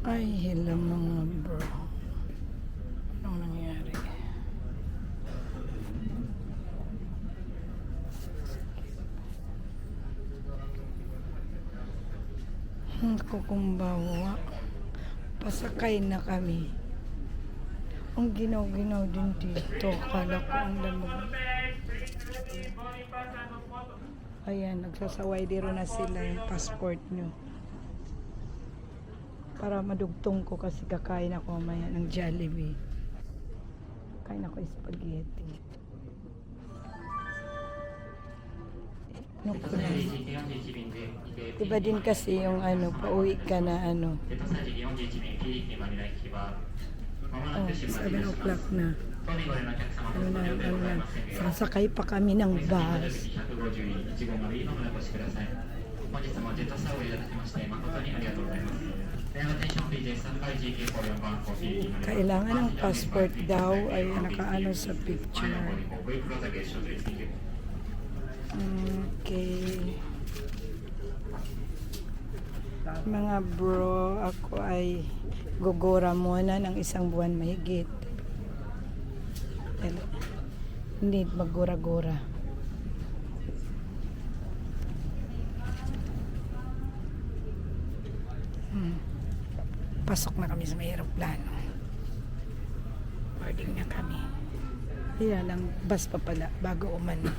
Ay, hello mga bro. Anong nangyari? Kukumbawa. Pasakay na kami. Ang ginaw-ginaw din dito. Akala ko ang lamig. Ayan, nagsasaway diro na sila yung passport nyo. Para madugtong ko kasi kakain ako mamaya ng Jollibee. Kain ako spaghetti. Diba din kasi yung pauwi ka na Oh, 7 o'clock na. Sasakay pa kami ng bus. Kailangan ng passport daw ay nakaano sa picture. Okay. Mga bro, ako ay gugura muna ng 1 buwan mahigit. Hindi maggura-gura. Pasok na kami sa may aeroplano. Boarding na kami. Yan ang bus pa pala bago umano.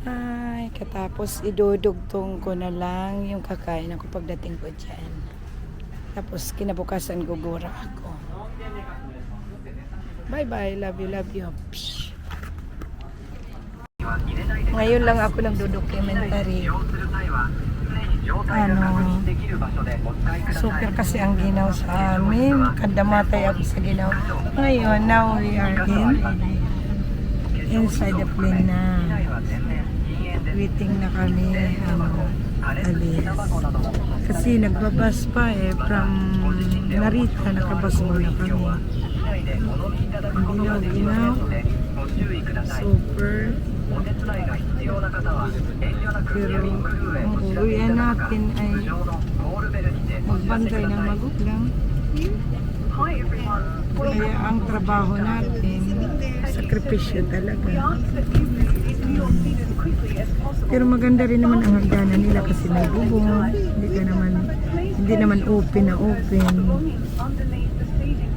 Ay, katapos idudugtong ko na lang yung kakain ako pagdating ko dyan. Tapos kinabukasan gugura ako. Bye bye, love you. Psh. Ngayon lang ako nagdo-documentary. Super kasi ang ginaw sa amin. Kandamatay ako sa ginaw. Ngayon, now we are inside the plane na. Waiting na kami alis. Kasi nagbabas pa from Narita, nakabas muna kami. Ang ginaw. Super. Pero ang uwian natin ay magbantay ng magulang. Kaya ang trabaho natin, sakripisyo talaga. Pero maganda rin naman ang hagdanan nila kasi may bubong. Hindi naman open na open.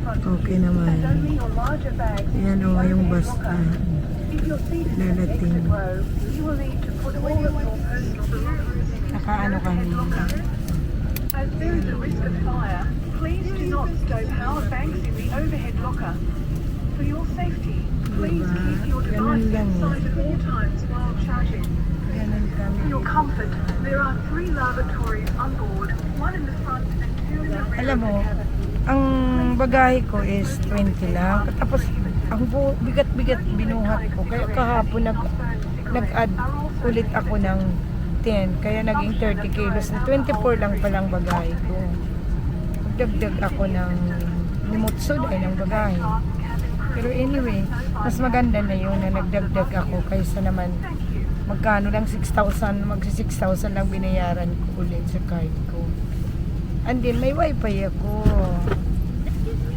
Okay naman. Yan o, yung bus lalating. Nakaano kami. As there is a risk of fire, please do not stow power banks in the overhead locker. For your safety, please keep your devices inside at all times while charging. For your comfort, there are 3 lavatories on board, 1 in the front and 2 in the rear. Alam mo, ang bagahe ko is 20 lang. Tapos ang bigat-bigat binuhat ko. Kaya kahapon nag-add ulit ako ng 10. Kaya naging 30 kilos. 24 lang palang bagahe ko. Magdagdag ako ng nimutso dahil ng bagahe. Pero anyway, mas maganda na yun na nagdagdag ako kaysa naman magkano lang 6,000, magsi-6,000 lang binayaran ko ulit sa card ko. And then may wifi ako.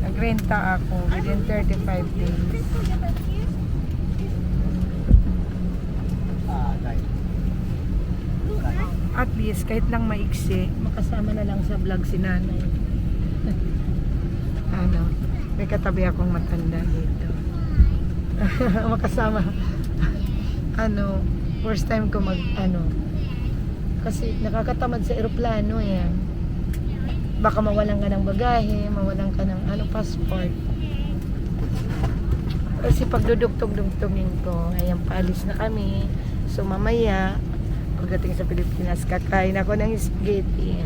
Nagrenta ako within 35 days. At least kahit lang maiksi, makasama na lang sa vlog si nanay. May katabi akong matanda dito. Makasama. First time ko kasi nakakatamad sa eroplano yan. Baka mawalan ka ng bagahe, mawalan ka ng passport. Kasi pagdudugtog-dugtogin ko, ayan, paalis na kami. So mamaya, pagdating sa Pilipinas, kakain ako ng spaghetti.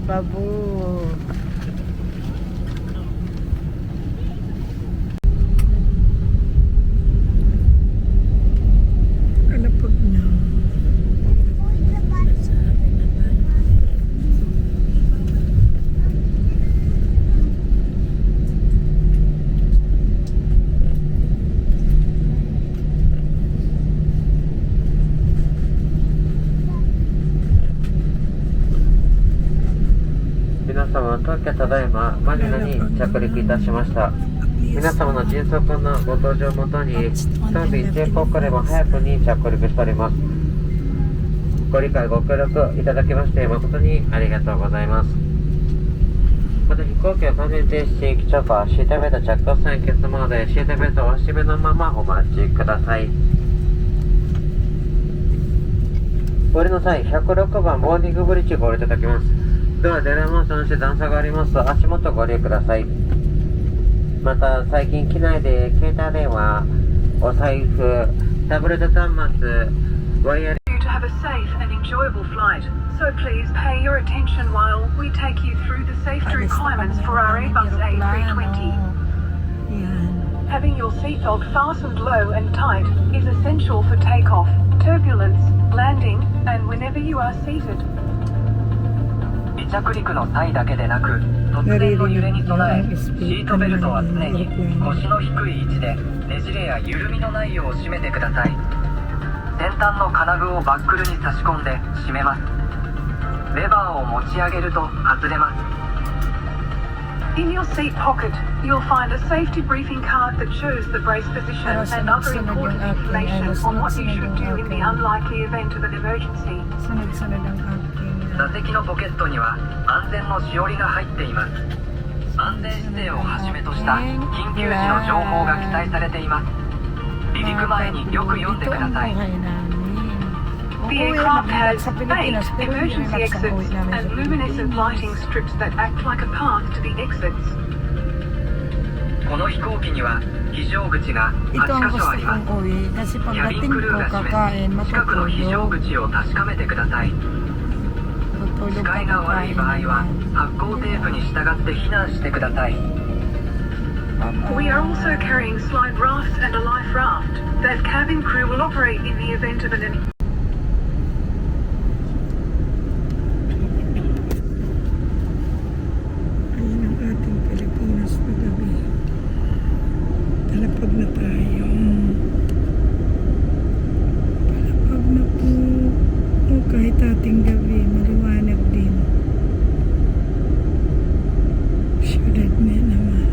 Babu. 様は東京ただいまマニラに着陸いたしました。皆様の迅速なご搭乗をもとに当便一刻でも早くに着陸しております。ご理解ご協力いただきまして誠にありがとうございます。また飛行機は完全停止新規チョパー、シートベルト着用線欠モードでシートベルトをお締めのままお待ちください。降りの際、106番ボーディングブリッジご降りいただきます。ドアデラモーションして段差がありますと足元ご利用ください。また最近機内で携帯電話、お財布、タブレット端末、ワイヤレ To have a safe and enjoyable flight, so please pay your attention while we take you through the safety requirements for our Airbus A320. Yan. Having your seatbelt fastened low and tight is essential for takeoff, turbulence, landing, and whenever you are seated. 離着陸の際だけでなく突然の揺れに備えシートベルトは常に腰の低い位置でねじれや緩みのないよう締めてください。先端の金具をバックルに差し込んで締めます。レバーを持ち上げると外れます。 In your seat pocket, you'll find a safety briefing card that shows the brace position and other important information on what you should do in the unlikely event of an emergency. Sunod-sunod ang aking 座席のポケットには安全のしおりが入っています。安全姿勢をはじめとした緊急時の情報が記載されています。離陸前によく読んでください。 The aircraft has 8 emergency exits and luminescent lighting strips that act like a path to the exits. この飛行機には非常口が Ito 8 ang カ所 gusto ありま kong す。 uwi kasi キャビン pagdating クル ko ーが kakain 示す近くの非常 matutulog. 口を確かめてください。 Tutulog 視界が悪い場合は発光テープに従って避難してください。 We are also carrying slide rafts and a life raft that cabin crew will operate in the event of an Ayan ang ating Pilipinas paggabi. Palapag na tayo. Palapag na po. O kahit ating gabi, maliwanag din. Syudad na naman.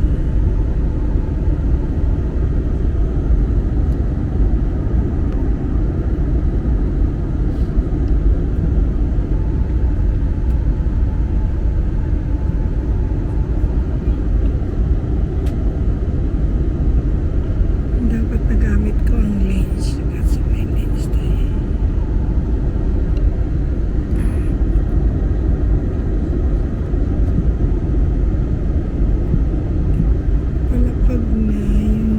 Dapat nagamit ko ang lens kasi may lens tayo. Palapag na yun.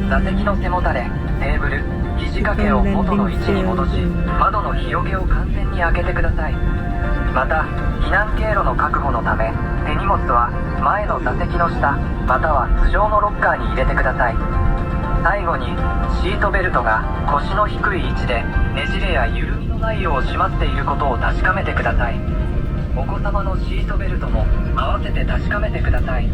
座席の背もたれ、テーブル、肘掛けを元の位置に戻し、窓の広げを完全に開けてください。また、避難経路の確保のため、手荷物は前の座席の下、または頭上のロッカーに入れてください。最後に、シートベルトが腰の低い位置で、ねじれや緩みのないよう締まっていることを確かめてください。お子様のシートベルトも合わせて確かめてください。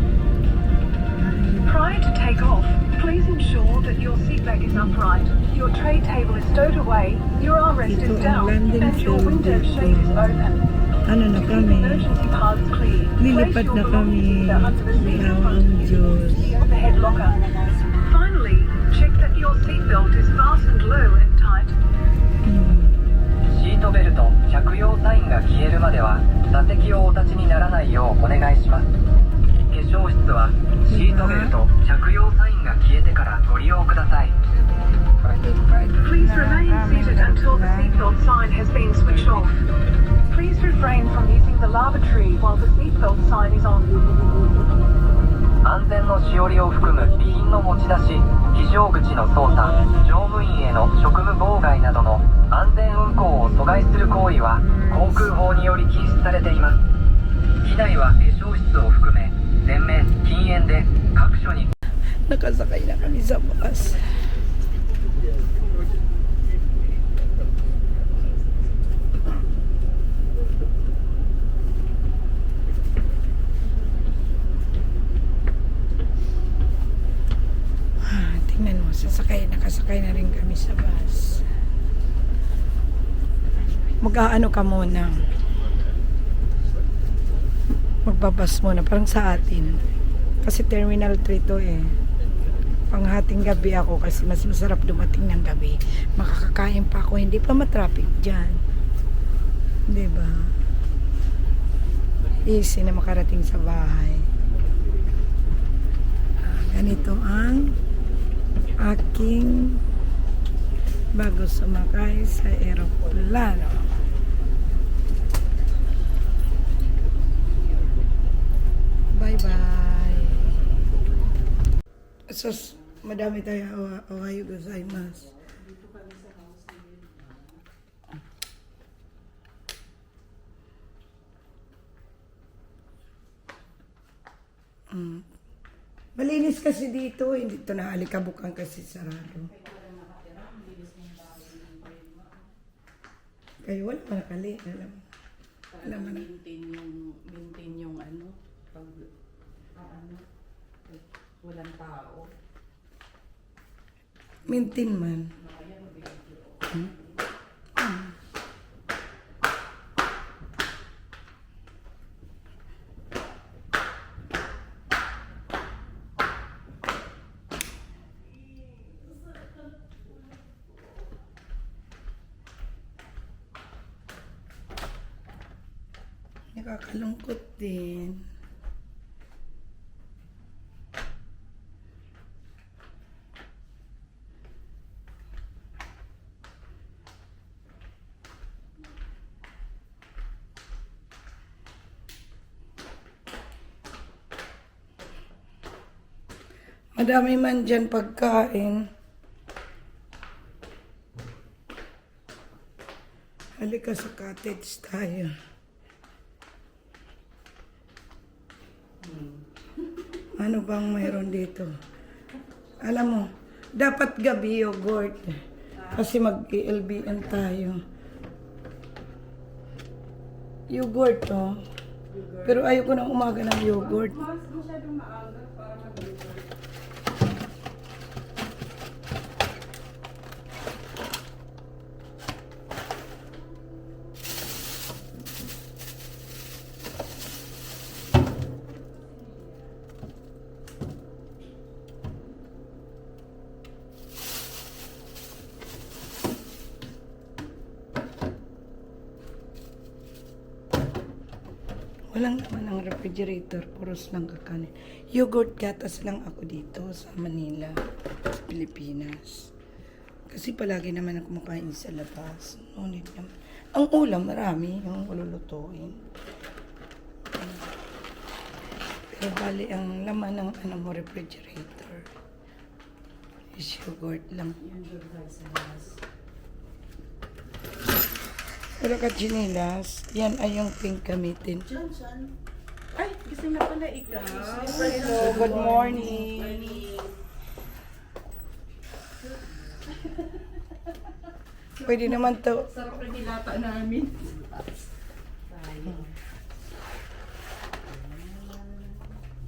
Prior to takeoff, please ensure that your seat back is upright, your tray table is stowed away, your armrest is down, and your window shade is open. Ano na Keep kami? emergency paths clear. Lilipat Place your na kami. belongings under the seat in front Ang of you Diyos. to the overhead locker. Finally, check that your seatbelt is fastened low and tight. シートベルト着用サインが消えるまでは座席をお立ちにならないようお願いします。化粧室はシートベルト着用サインが消えてからご利用ください。 Please remain seated until the seatbelt sign has been switched off. Please refrain from using the lavatory while the seatbelt sign is on. 安全のしおりを含む備品の持ち出し、非常口の操作、乗務員への職務妨害などの安全運行を阻害する行為は航空法により禁止されています。機内は化粧室を含め全面禁煙で各所に Nakasakay na kami sa bus. Tingnan mo, nakasakay na rin kami sa bus. Mag-aano ka muna. Magbabas muna, parang sa atin. Kasi Terminal 3 to eh. Panghating gabi ako kasi mas masarap dumating ng gabi. Makakakain pa ako, hindi pa matraffic dyan. Diba? Easy na makarating sa bahay. Ganito ang aking bago sumakay sa eroplano. Bye-bye. Sus, madami tayo. Ohayo gozaimasu. Malinis kasi dito. Hindi ito naalikabukan kasi sarado. Kaya wala pa nakali. Alam mo na. Maintain yung ano, pag walang tao. Maintain man. Nakakalungkot din. Madami man dyan pagkain. Halika sa cottage tayo. Ano bang mayroon dito? Alam mo, dapat gabi yogurt. Kasi mag-LBN tayo. Yogurt to. Pero ayoko ng umaga ng yogurt. Walang naman ang refrigerator, puros lang kakanin. Yogurt gatas lang ako dito sa Manila, sa Pilipinas. Kasi palagi naman ako kumakain sa labas. Ngunit naman. Ang ulam, marami yung ululutuin. Pero bali, ang laman ng ano mo, refrigerator is yogurt lang. Pero kachinilas, yan ay yung pink gamitin. Ay, kasi na pala ikaw. Hello, good morning. Pwede naman to. Sarap na nilata namin.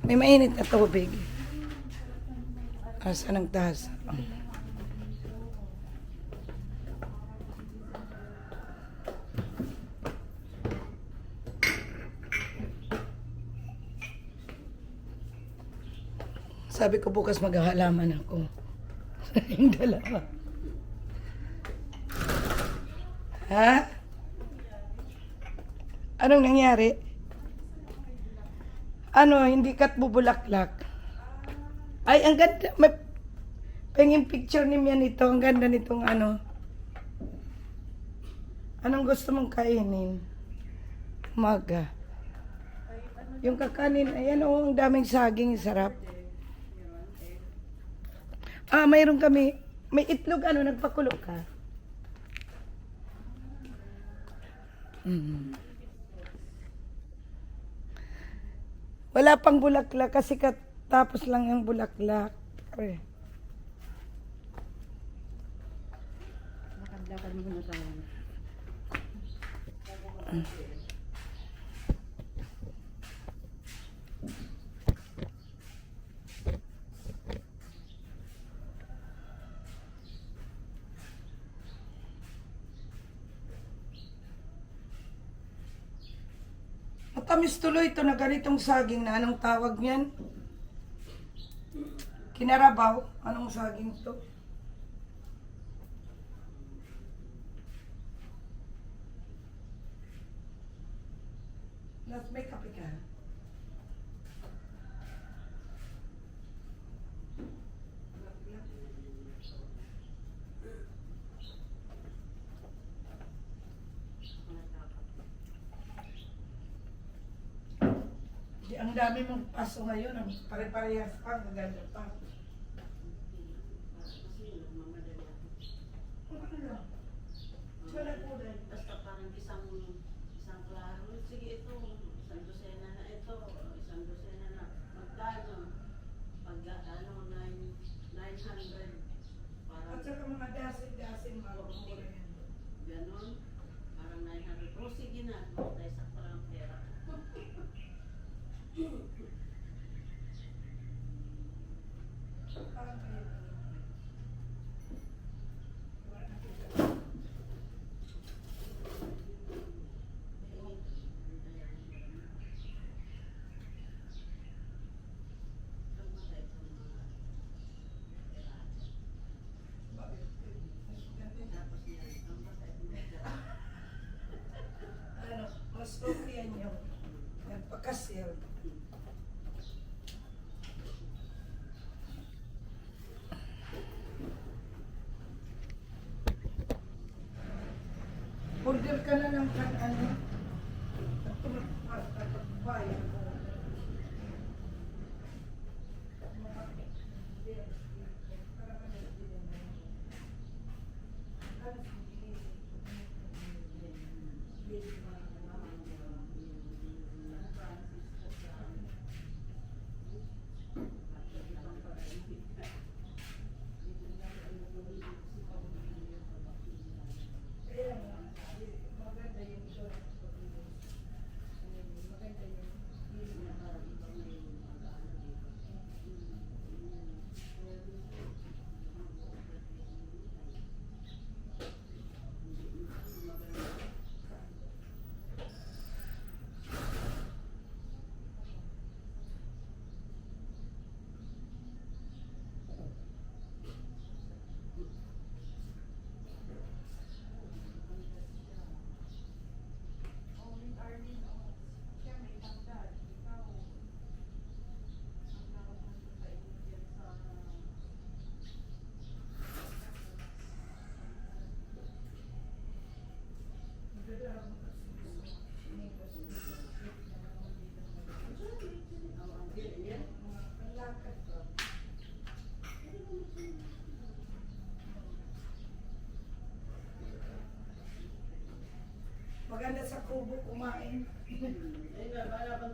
May mainit na tubig. Asa ng tasa. Sabi ko bukas maghahalaman ako. Yung dalawa. Ha? Anong nangyari? Ano, hindi ka't bubulaklak? Ay, ang ganda. May penging picture ni Mian ito. Ang ganda nitong ano. Anong gusto mong kainin? Umaga. Ay, ano Yung kakanin, ayan oh, ang daming saging, sarap. Mayroon kami, may itlog, ano, nagpakulo ka? Mm. Wala pang bulaklak kasi katapos lang yung bulaklak. Ay. Lakad-lakad mo na tayo. Matamis tuloy ito na ganitong saging na anong tawag niyan? Kinarabaw? Anong saging to? May kape ka? Ang dami mong paso ngayon, ang pare-parehas pa, ang ganda pa. Wala po rin. Basta parang isang klaro. Sige, ito, isang dosena na ito, isang dosena na. Magkano? Pag ano, 900. Parang At saka mga dasin-dasin, mga ganon. Parang 900. O sige na, tayo sa parang pera. Ano, mas okay yan yung nagpakasil. Order ka na lang kan ano. Bayan ko. Maganda sa kubo kumain. Ayun nga, para